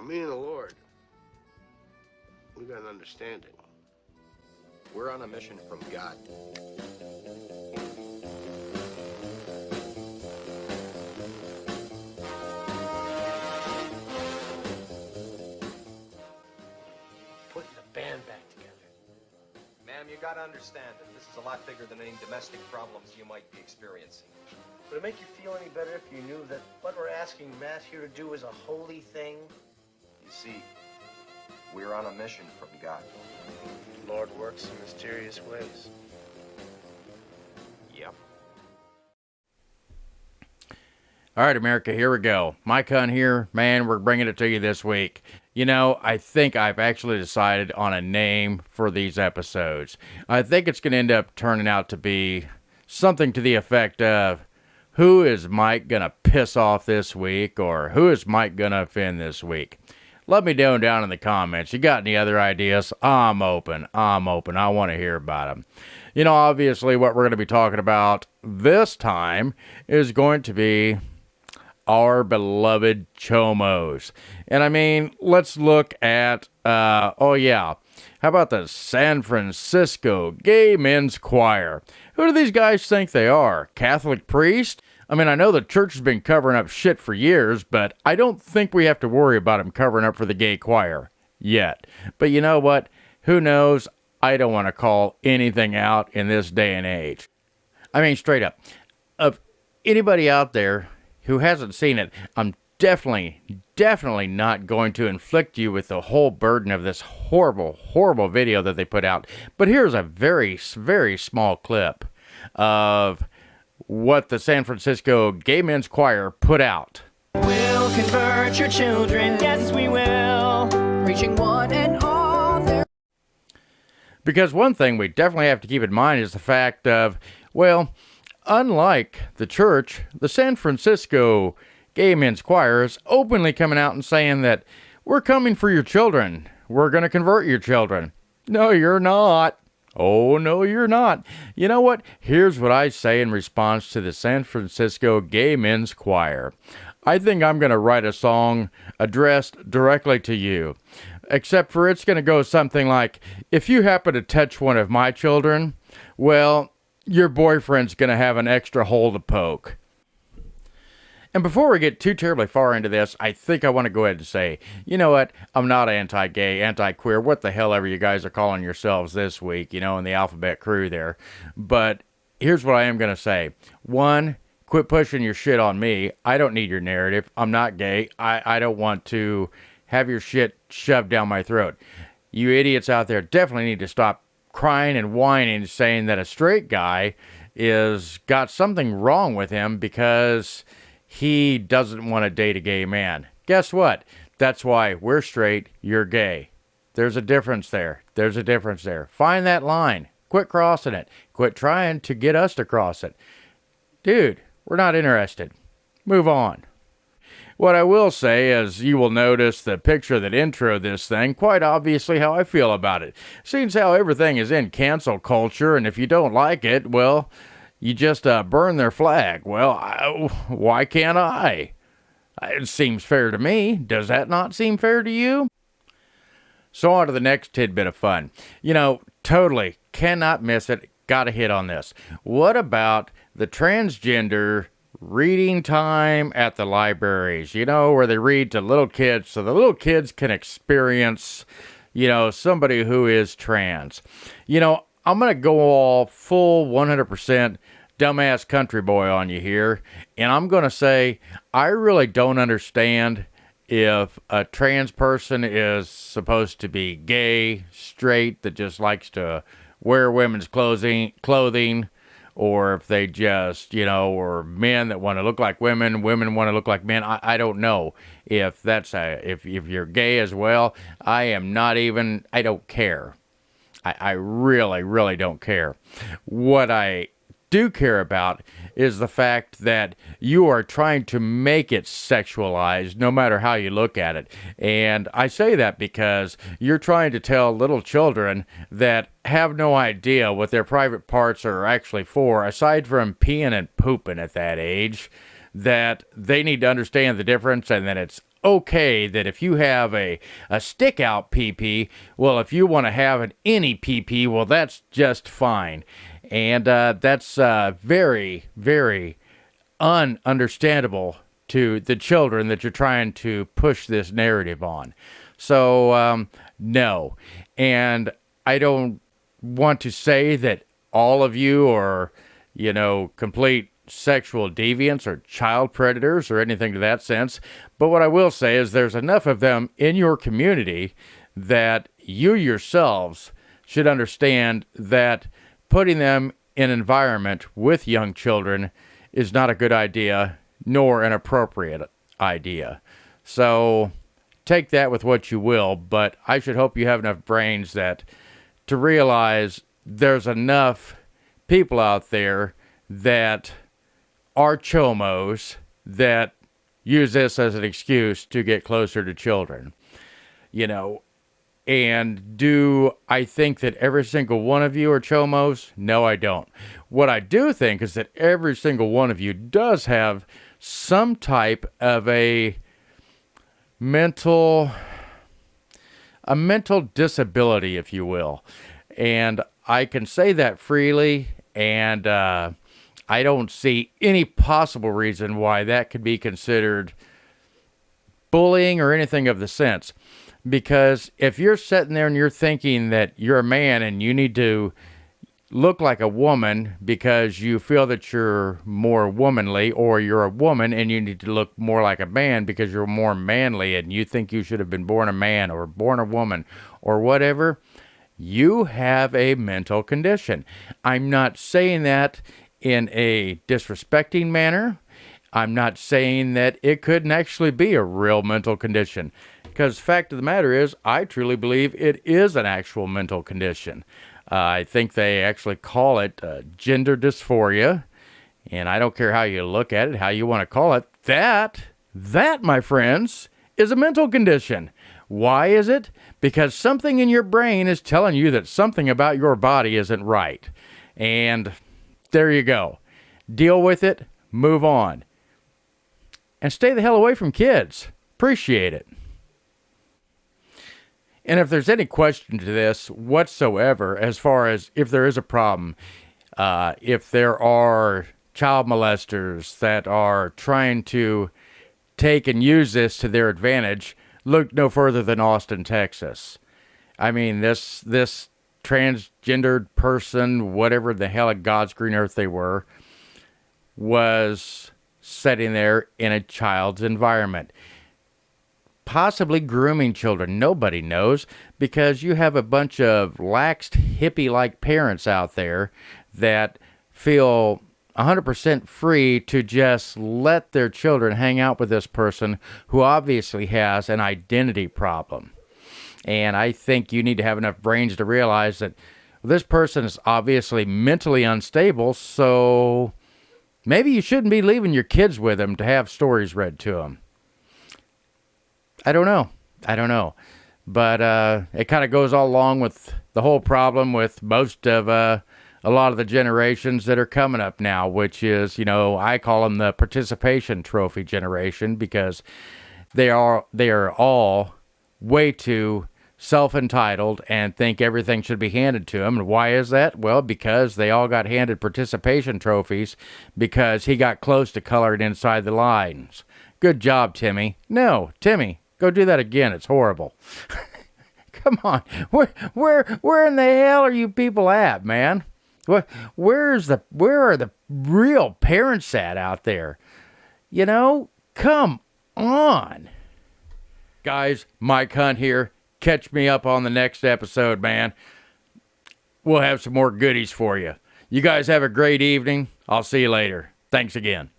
Me and the Lord, we got an understanding. We're on a mission from God. Putting the band back together. Ma'am, you gotta understand that this is a lot bigger than any domestic problems you might be experiencing. Would it make you feel any better if you knew that what we're asking Matt here to do is a holy thing? You see, we're on a mission from God. The Lord works in mysterious ways. Yep. All right, America, here we go. Mike Hunt here. Man, we're bringing it to you this week. You know, I think I've actually decided on a name for these episodes. I think it's going to end up turning out to be something to the effect of, who is Mike going to piss off this week, or who is Mike going to offend this week? Let me know down in the comments. You got any other ideas? I'm open. I want to hear about them. You know, obviously what we're going to be talking about this time is going to be our beloved Chomos. And I mean, let's look at, how about the San Francisco Gay Men's Choir? Who do these guys think they are? Catholic priests? I mean, I know the church has been covering up shit for years, but I don't think we have to worry about them covering up for the gay choir yet. But you know what? Who knows? I don't want to call anything out in this day and age. I mean, straight up. Of anybody out there who hasn't seen it, I'm definitely not going to inflict you with the whole burden of this horrible video that they put out. But here's a very small clip of what the San Francisco Gay Men's Choir put out. We'll convert your children, yes we will, reaching one and all their... Because one thing we definitely have to keep in mind is the fact of, well, unlike the church, the San Francisco Gay Men's Choir is openly coming out and saying that we're coming for your children. We're going to convert your children. No, you're not. Oh, no, you're not. You know what? Here's what I say in response to the San Francisco Gay Men's Choir. I think I'm going to write a song addressed directly to you. Except for it's going to go something like, if you happen to touch one of my children, well, your boyfriend's going to have an extra hole to poke. And before we get too terribly far into this, I think I want to go ahead and say, you know what? I'm not anti-gay, anti-queer, what the hell ever you guys are calling yourselves this week, you know, in the alphabet crew there. But here's what I am going to say. One, quit pushing your shit on me. I don't need your narrative. I'm not gay. I don't want to have your shit shoved down my throat. You idiots out there definitely need to stop crying and whining, saying that a straight guy is got something wrong with him because he doesn't want to date a gay man. Guess what? That's why we're straight, you're gay. There's a difference there. Find that line. Quit crossing it. Quit trying to get us to cross it. Dude, we're not interested. Move on. What I will say is you will notice the picture that intro this thing, quite obviously how I feel about it. Seems how everything is in cancel culture, and if you don't like it, well, you just burn their flag. Well, why can't I? It seems fair to me. Does that not seem fair to you? So on to the next tidbit of fun. You know, totally cannot miss it. Gotta hit on this. What about the transgender reading time at the libraries? You know, where they read to little kids so the little kids can experience, you know, somebody who is trans. You know, I'm going to go all full 100% dumbass country boy on you here. And I'm going to say, I really don't understand if a trans person is supposed to be gay, straight, that just likes to wear women's clothing, or if they just, you know, or men that want to look like women want to look like men. I don't know if that's if you're gay as well. I don't care. I really don't care. What I do care about is the fact that you are trying to make it sexualized no matter how you look at it. And I say that because you're trying to tell little children that have no idea what their private parts are actually for, aside from peeing and pooping at that age, that they need to understand the difference and that it's okay that if you have a stick out PP, well, if you want to have an any PP, well, that's just fine. And that's very, very ununderstandable to the children that you're trying to push this narrative on. So, no. And I don't want to say that all of you are, complete sexual deviants or child predators or anything to that sense. But what I will say is there's enough of them in your community that you yourselves should understand that putting them in an environment with young children is not a good idea, nor an appropriate idea. So take that with what you will, but I should hope you have enough brains to realize there's enough people out there that are chomos that use this as an excuse to get closer to children. And do I think that every single one of you are chomos? No, I don't. What I do think is that every single one of you does have some type of a mental disability, if you will. And I can say that freely, and I don't see any possible reason why that could be considered bullying or anything of the sense. Because if you're sitting there and you're thinking that you're a man and you need to look like a woman because you feel that you're more womanly, or you're a woman and you need to look more like a man because you're more manly and you think you should have been born a man or born a woman or whatever, you have a mental condition. I'm not saying that in a disrespecting manner. I'm not saying that it couldn't actually be a real mental condition. Because the fact of the matter is, I truly believe it is an actual mental condition. I think they actually call it gender dysphoria. And I don't care how you look at it, how you want to call it. That, my friends, is a mental condition. Why is it? Because something in your brain is telling you that something about your body isn't right. And there you go. Deal with it. Move on. And stay the hell away from kids. Appreciate it. And if there's any question to this whatsoever, as far as if there is a problem, if there are child molesters that are trying to take and use this to their advantage, look no further than Austin, Texas. I mean, this transgendered person, whatever the hell of God's green earth they were, was sitting there in a child's environment. Possibly grooming children. Nobody knows, because you have a bunch of laxed hippie-like parents out there that feel 100% free to just let their children hang out with this person who obviously has an identity problem. And I think you need to have enough brains to realize that this person is obviously mentally unstable, so maybe you shouldn't be leaving your kids with them to have stories read to them. I don't know. But it kind of goes all along with the whole problem with most of a lot of the generations that are coming up now, which is, I call them the participation trophy generation, because they are all way too self-entitled and think everything should be handed to them. And why is that? Well, because they all got handed participation trophies because he got close to colored inside the lines. Good job, Timmy. No, Timmy, go do that again. It's horrible. Come on. Where in the hell are you people at, man? Where are the real parents at out there? Come on. Guys, Mike Hunt here. Catch me up on the next episode, man. We'll have some more goodies for you. You guys have a great evening. I'll see you later. Thanks again.